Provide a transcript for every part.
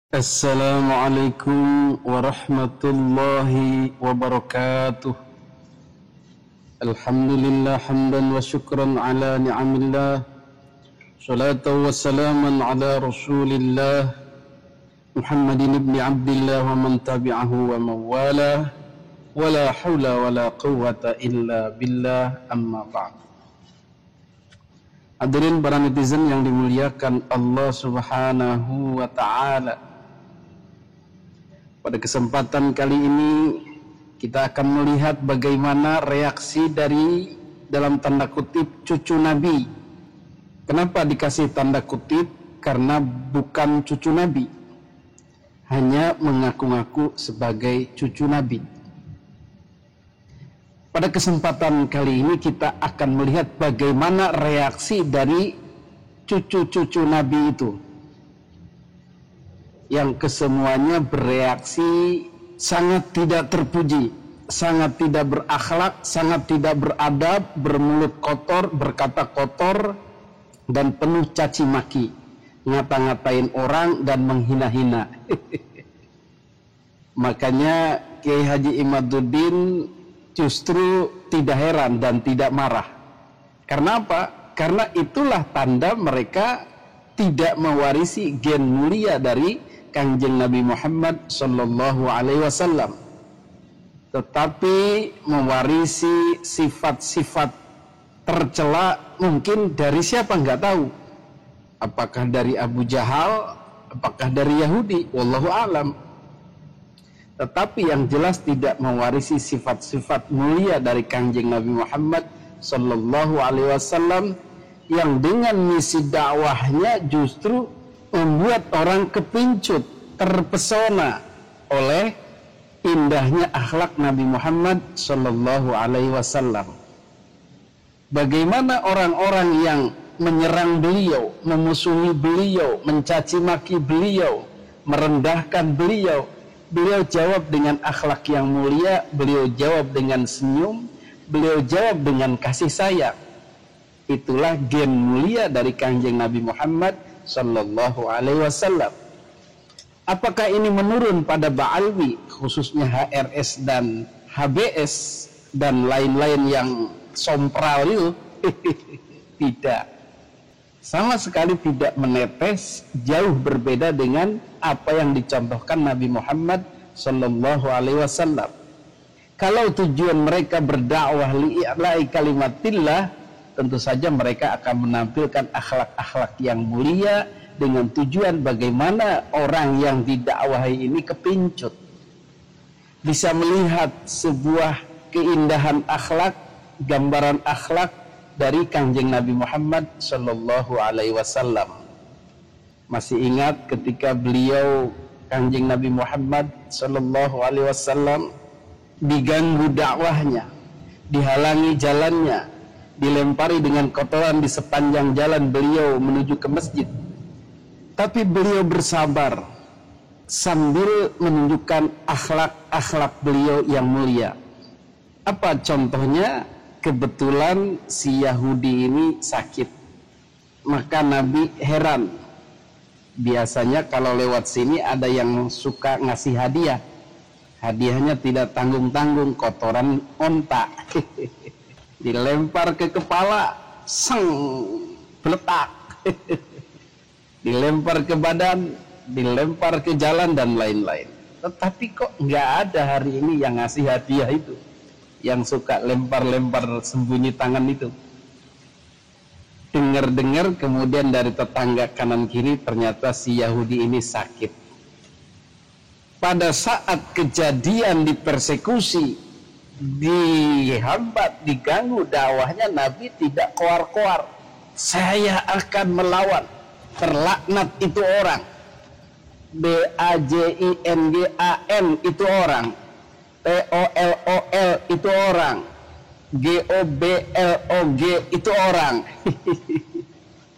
Assalamualaikum warahmatullahi wabarakatuh. Alhamdulillah hamdan wa syukran ala ni'amillah. Salatu wa salaman ala rasulillah Muhammadin ibn Abdillah wa man tabi'ahu wa mawalah. Wa la hawla wa la quwwata illa billah, amma ba'd. Hadirin para netizen yang dimuliakan Allah subhanahu wa ta'ala, pada kesempatan kali ini kita akan melihat bagaimana reaksi dari dalam tanda kutip cucu Nabi. Kenapa dikasih tanda kutip? Karena bukan cucu Nabi, hanya mengaku-ngaku sebagai cucu Nabi. Pada kesempatan kali ini kita akan melihat bagaimana reaksi dari cucu-cucu Nabi itu, yang kesemuanya bereaksi sangat tidak terpuji, sangat tidak berakhlak, sangat tidak beradab, bermulut kotor, berkata kotor, dan penuh caci maki, ngata-ngatain orang dan menghina-hina. Makanya Kiai Haji Imaduddin justru tidak heran dan tidak marah. Karena apa? Karena itulah tanda mereka tidak mewarisi gen mulia dari Kanjeng Nabi Muhammad sallallahu alaihi wasallam, tetapi mewarisi sifat-sifat tercela. Mungkin dari siapa nggak tahu, apakah dari Abu Jahal, apakah dari Yahudi, wallahu alam. Tetapi yang jelas tidak mewarisi sifat-sifat mulia dari Kanjeng Nabi Muhammad sallallahu alaihi wasallam, yang dengan misi dakwahnya justru membuat orang kepincut, terpesona oleh indahnya akhlak Nabi Muhammad sallallahu alaihi wasallam. Bagaimana orang-orang yang menyerang beliau, memusuhi beliau, mencaci maki beliau, merendahkan beliau, beliau jawab dengan akhlak yang mulia, beliau jawab dengan senyum, beliau jawab dengan kasih sayang. Itulah gen mulia dari Kanjeng Nabi Muhammad sallallahu alaihi wasallam. Apakah ini menurun pada Ba'alwi, khususnya HRS dan HBS dan lain-lain yang sompral itu? Tidak, sama sekali tidak menetes, jauh berbeda dengan apa yang dicontohkan Nabi Muhammad sallallahu alaihi wasallam. Kalau tujuan mereka berdakwah li'i'la'i kalimatillah, tentu saja mereka akan menampilkan akhlak-akhlak yang mulia dengan tujuan bagaimana orang yang didakwahi ini kepincut, bisa melihat sebuah keindahan akhlak, gambaran akhlak dari Kanjeng Nabi Muhammad sallallahu alaihi wasallam. Masih ingat ketika beliau, Kanjeng Nabi Muhammad sallallahu alaihi wasallam, diganggu dakwahnya, dihalangi jalannya, dilempari dengan kotoran di sepanjang jalan beliau menuju ke masjid, tapi beliau bersabar sambil menunjukkan akhlak-akhlak beliau yang mulia. Apa contohnya? Kebetulan si Yahudi ini sakit, maka Nabi heran. Biasanya kalau lewat sini ada yang suka ngasih hadiah, hadiahnya tidak tanggung-tanggung, kotoran onta. Dilempar ke kepala, seng, beletak. Dilempar ke badan, dilempar ke jalan dan lain-lain. Tetapi kok nggak ada hari ini yang ngasih hadiah itu, yang suka lempar-lempar sembunyi tangan itu. Dengar-dengar kemudian dari tetangga kanan kiri, ternyata si Yahudi ini sakit. Pada saat kejadian dipersekusi, dihambat, diganggu dakwahnya, Nabi tidak koar-koar. Saya akan melawan, terlaknat itu orang, BAJINGAN itu orang, TOLOL itu orang, GOBLOG itu orang.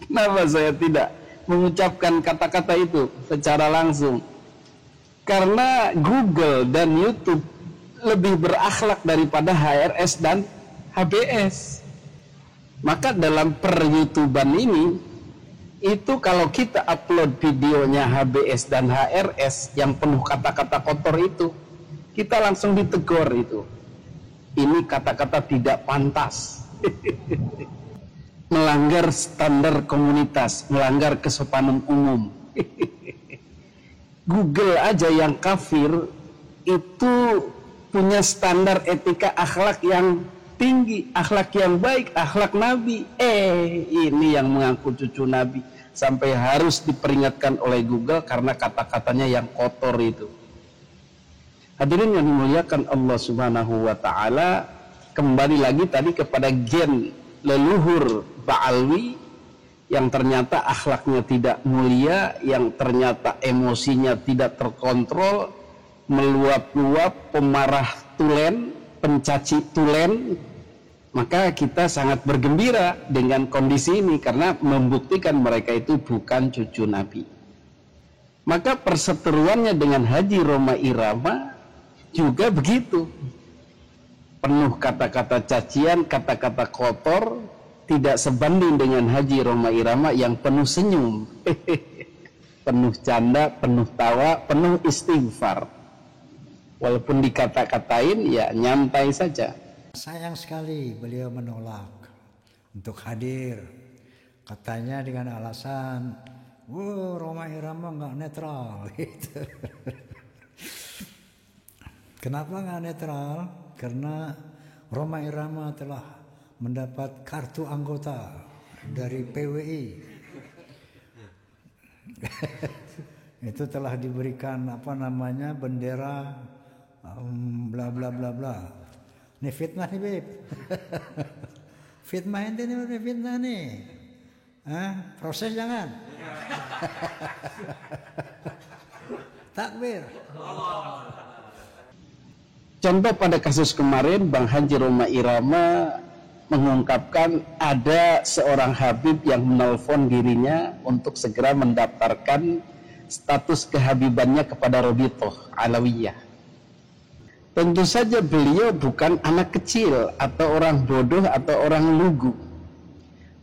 Kenapa saya tidak mengucapkan kata-kata itu secara langsung? Karena Google dan YouTube lebih berakhlak daripada HRS dan HBS. Maka dalam per-YouTuban ini Itu kalau kita upload videonya HBS dan HRS yang penuh kata-kata kotor itu, kita langsung ditegur itu. Ini kata-kata tidak pantas. Melanggar standar komunitas, melanggar kesopanan umum. Google aja yang kafir itu punya standar etika akhlak yang tinggi, akhlak yang baik, akhlak Nabi. Ini yang mengaku cucu Nabi sampai harus diperingatkan oleh Google karena kata-katanya yang kotor itu. Hadirin yang dimuliakan Allah Subhanahu wa taala, kembali lagi tadi kepada gen leluhur Ba'alwi yang ternyata akhlaknya tidak mulia, yang ternyata emosinya tidak terkontrol, meluap-luap, pemarah tulen, pencaci tulen. Maka kita sangat bergembira dengan kondisi ini karena membuktikan mereka itu bukan cucu Nabi. Maka perseteruannya dengan Haji Roma Irama juga begitu. Penuh kata-kata cacian, kata-kata kotor, tidak sebanding dengan Haji Roma Irama yang penuh senyum. Penuh canda, penuh tawa, penuh istighfar. Walaupun dikata-katain ya nyantai saja. Sayang sekali beliau menolak untuk hadir. Katanya dengan alasan, Roma Irama nggak netral. Gitu. Kenapa nggak netral? Karena Roma Irama telah mendapat kartu anggota dari PWI. Itu telah diberikan bendera bla bla bla bla. Ini fitnah nih Beb. Fitnah ini fitnah nih. Proses jangan. Takbir. Contoh pada kasus kemarin, Bang Haji Roma Irama mengungkapkan ada seorang Habib yang menelpon dirinya untuk segera mendaftarkan status kehabibannya kepada Robitoh Alawiyah. Tentu saja beliau bukan anak kecil atau orang bodoh atau orang lugu.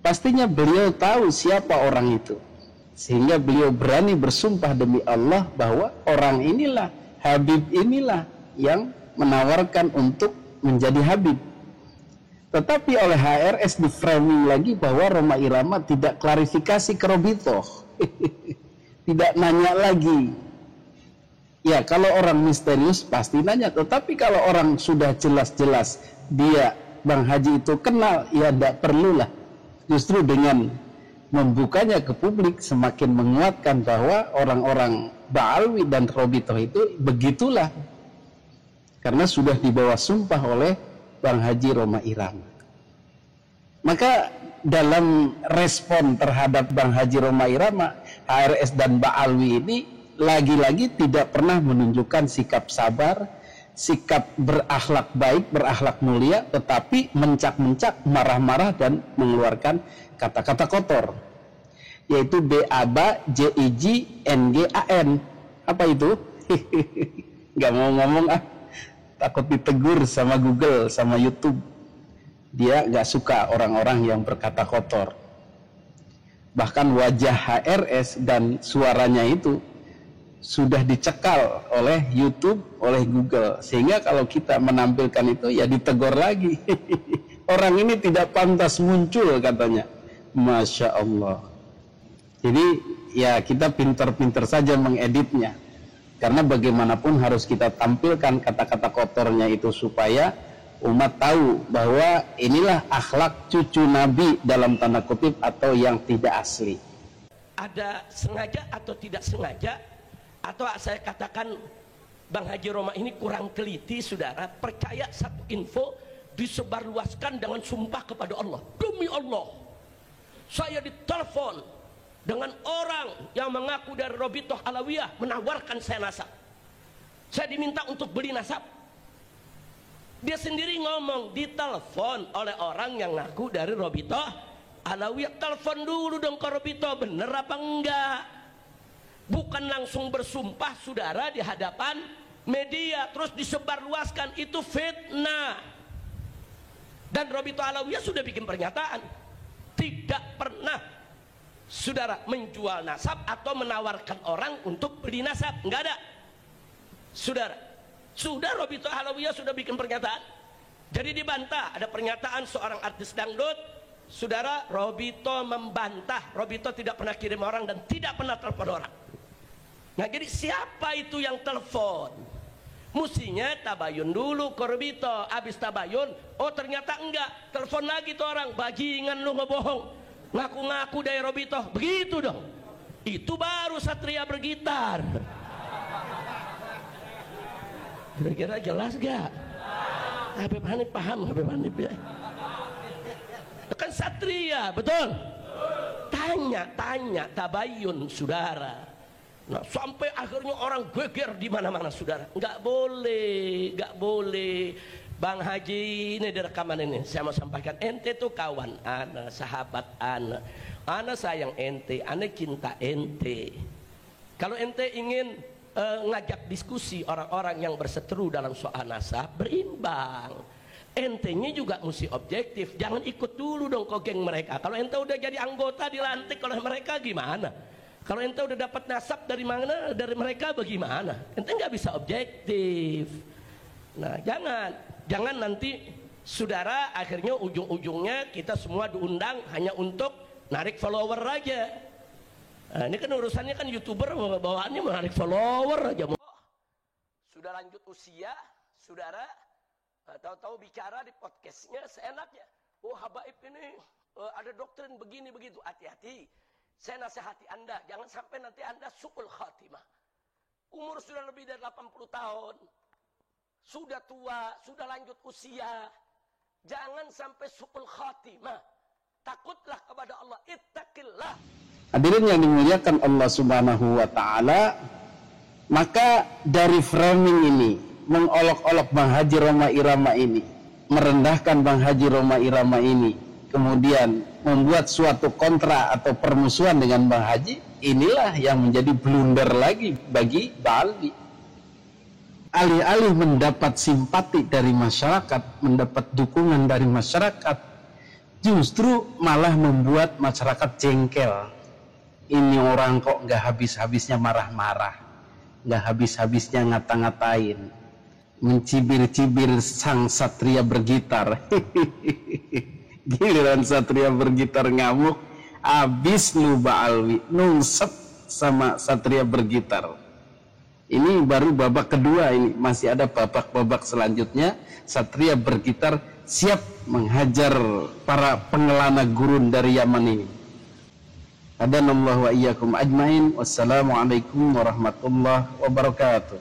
Pastinya beliau tahu siapa orang itu. Sehingga beliau berani bersumpah demi Allah bahwa orang inilah, Habib inilah yang menawarkan untuk menjadi Habib. Tetapi oleh HRS di framing lagi bahwa Roma Irama tidak klarifikasi ke Robitoh. Tidak nanya lagi. Ya, kalau orang misterius pasti nanya, tetapi kalau orang sudah jelas-jelas dia Bang Haji itu kenal, ya tidak perlulah. Justru dengan membukanya ke publik semakin menguatkan bahwa orang-orang Ba'alwi dan Robitoh itu begitulah. Karena sudah dibawa sumpah oleh Bang Haji Roma Irama. Maka dalam respon terhadap Bang Haji Roma Irama, HRS dan Ba'alwi ini lagi-lagi tidak pernah menunjukkan sikap sabar, sikap berakhlak baik, berakhlak mulia, tetapi mencak-mencak, marah-marah dan mengeluarkan kata-kata kotor, yaitu B-A-B, J-I-J, N-G-A-N. Apa itu? Gak mau ngomong takut ditegur sama Google, sama YouTube. Dia gak suka orang-orang yang berkata kotor. Bahkan wajah HRS dan suaranya itu sudah dicekal oleh YouTube, oleh Google, sehingga kalau kita menampilkan itu ya ditegur lagi. Orang ini tidak pantas muncul katanya. Masya Allah. Jadi ya kita pinter-pinter saja mengeditnya, karena bagaimanapun harus kita tampilkan kata-kata kotornya itu supaya umat tahu bahwa inilah akhlak cucu Nabi dalam tanda kutip atau yang tidak asli. Ada sengaja atau tidak sengaja, atau saya katakan Bang Haji Roma ini kurang teliti, saudara, percaya satu info disebarluaskan dengan sumpah kepada Allah. Demi Allah, saya ditelepon dengan orang yang mengaku dari Robitoh Alawiyah menawarkan saya nasab. Saya diminta untuk beli nasab. Dia sendiri ngomong ditelepon oleh orang yang ngaku dari Robitoh Alawiyah. Telepon dulu dong ke Robitoh, bener apa enggak? Bukan langsung bersumpah, saudara, di hadapan media terus disebarluaskan. Itu fitnah. Dan Robitoh Alawiyah sudah bikin pernyataan tidak pernah saudara menjual nasab atau menawarkan orang untuk beli nasab, nggak ada. Saudara, sudah Robito Halawiyah sudah bikin pernyataan, jadi dibantah. Ada pernyataan seorang artis dangdut, saudara, Robito membantah, Robito tidak pernah kirim orang dan tidak pernah telepon orang. Nah, jadi siapa itu yang telepon? Mestinya tabayun dulu ke Robito, habis tabayun, oh ternyata enggak, telepon lagi tuh orang, bajingan lu ngebohong, ngaku-ngaku dari Robito, begitu dong. Itu baru satria bergitar. Kira-kira jelas gak? Habib Hanif paham, Habib Hanif ya? Kan satria, betul? Tanya tabayun, saudara. Nah, sampai akhirnya orang geger di mana-mana, saudara. Nggak boleh. Bang Haji, ini di rekaman ini saya mau sampaikan, ente tuh kawan ana, sahabat ana sayang ente, ana cinta ente. Kalau ente ingin ngajak diskusi orang-orang yang berseteru dalam soal nasab, berimbang. Entenya juga mesti objektif, jangan ikut dulu dong ke geng mereka. Kalau ente udah jadi anggota dilantik oleh mereka gimana? Kalau ente udah dapat nasab dari mana, dari mereka bagaimana? Ente nggak bisa objektif. Nah, jangan nanti saudara akhirnya ujung-ujungnya kita semua diundang hanya untuk narik follower aja. Nah, ini kan urusannya kan YouTuber bawaannya menarik follower aja. Sudah lanjut usia, saudara, tahu-tahu bicara di podcastnya seenaknya. Oh, habaib ini ada doktrin begini begitu. Hati-hati. Saya nasihati Anda, jangan sampai nanti Anda su'ul khatimah. Umur sudah lebih dari 80 tahun. Sudah tua, sudah lanjut usia. Jangan sampai su'ul khatimah. Takutlah kepada Allah, ittaqillah. Hadirin yang dimuliakan Allah Subhanahu wa taala, maka dari framing ini, mengolok-olok Bang Haji Roma Irama ini, merendahkan Bang Haji Roma Irama ini, kemudian membuat suatu kontra atau permusuhan dengan Bang Haji, inilah yang menjadi blunder lagi bagi Bang Alwi. Alih-alih mendapat simpati dari masyarakat, mendapat dukungan dari masyarakat, justru malah membuat masyarakat jengkel. Ini orang kok nggak habis-habisnya marah-marah, nggak habis-habisnya ngata-ngatain, mencibir-cibir sang satria bergitar. Giliran satria bergitar ngamuk, habis lu Bang Alwi, nungsep sama satria bergitar. Ini baru babak kedua, ini masih ada babak-babak selanjutnya. Satria bergitar siap menghajar para pengelana gurun dari Yaman ini. Hadanallahu wa iyyakum ajmain. Wassalamualaikum warahmatullahi wabarakatuh.